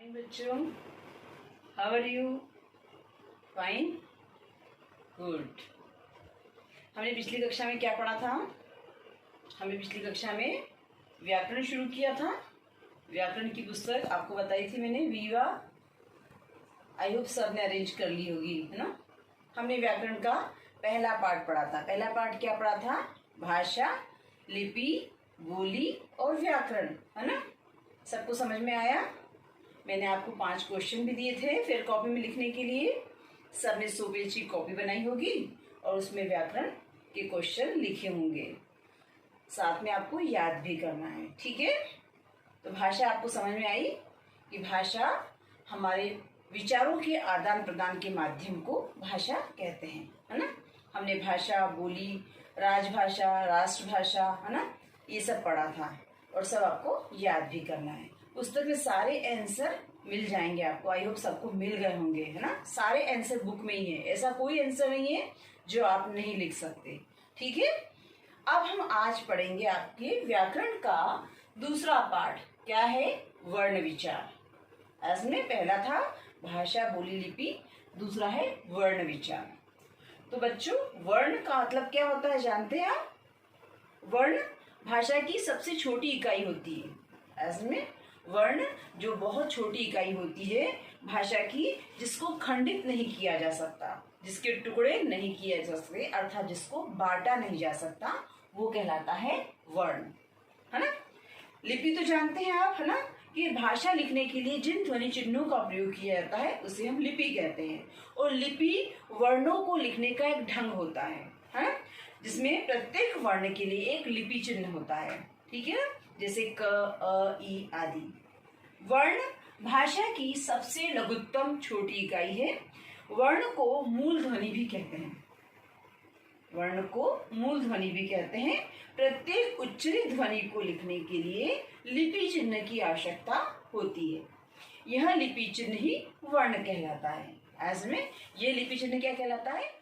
Morning बच्चों, how are you? Fine, good. हमने पिछली कक्षा में क्या पढ़ा था? हमने पिछली कक्षा में व्याकरण शुरू किया था। व्याकरण की पुस्तक आपको बताई थी मैंने, वीवा। आई होप सब ने अरेंज कर ली होगी, है ना। हमने व्याकरण का पहला पार्ट पढ़ा था। पहला पार्ट क्या पढ़ा था? भाषा, लिपि, बोली और व्याकरण, है ना। सबको समझ में आया? मैंने आपको 5 क्वेश्चन भी दिए थे फिर कॉपी में लिखने के लिए। सबने 100 पेज की कॉपी बनाई होगी और उसमें व्याकरण के क्वेश्चन लिखे होंगे। साथ में आपको याद भी करना है, ठीक है। तो भाषा आपको समझ में आई कि भाषा हमारे विचारों के आदान प्रदान के माध्यम को भाषा कहते हैं, है ना। हमने भाषा, बोली, राजभाषा, राष्ट्रभाषा, है ना, ये सब पढ़ा था और सब आपको याद भी करना है। पुस्तक में सारे आंसर मिल जाएंगे आपको। आई होप सबको मिल गए होंगे, है ना। सारे आंसर बुक में ही है, ऐसा कोई आंसर नहीं है जो आप नहीं लिख सकते, ठीक है। अब हम आज पढ़ेंगे आपके व्याकरण का दूसरा पार्ट। क्या है? वर्ण विचार। इसमें पहला था भाषा, बोली, लिपि, दूसरा है वर्ण विचार। तो बच्चों, वर्ण का मतलब क्या होता है जानते हैं आप? वर्ण भाषा की सबसे छोटी इकाई होती है। इसमें वर्ण जो बहुत छोटी इकाई होती है भाषा की, जिसको खंडित नहीं किया जा सकता, जिसके टुकड़े नहीं किए जा सकते, अर्थात जिसको बांटा नहीं जा सकता, वो कहलाता है वर्ण, है ना। लिपि तो जानते हैं आप, है ना, कि भाषा लिखने के लिए जिन ध्वनि चिन्हों का प्रयोग किया जाता है उसे हम लिपि कहते हैं। और लिपि वर्णों को लिखने का एक ढंग होता है, जिसमें प्रत्येक वर्ण के लिए एक लिपि चिन्ह होता है, ठीक है। जैसे क, अ, ई आदि। वर्ण भाषा की सबसे लघुत्तम छोटी इकाई है। वर्ण को मूल ध्वनि भी कहते हैं। वर्ण को मूल ध्वनि भी कहते हैं। प्रत्येक उच्चरित ध्वनि को लिखने के लिए लिपि चिन्ह की आवश्यकता होती है। यह लिपि चिन्ह ही वर्ण कहलाता है। ऐसे में ये लिपि चिन्ह क्या कहलाता है?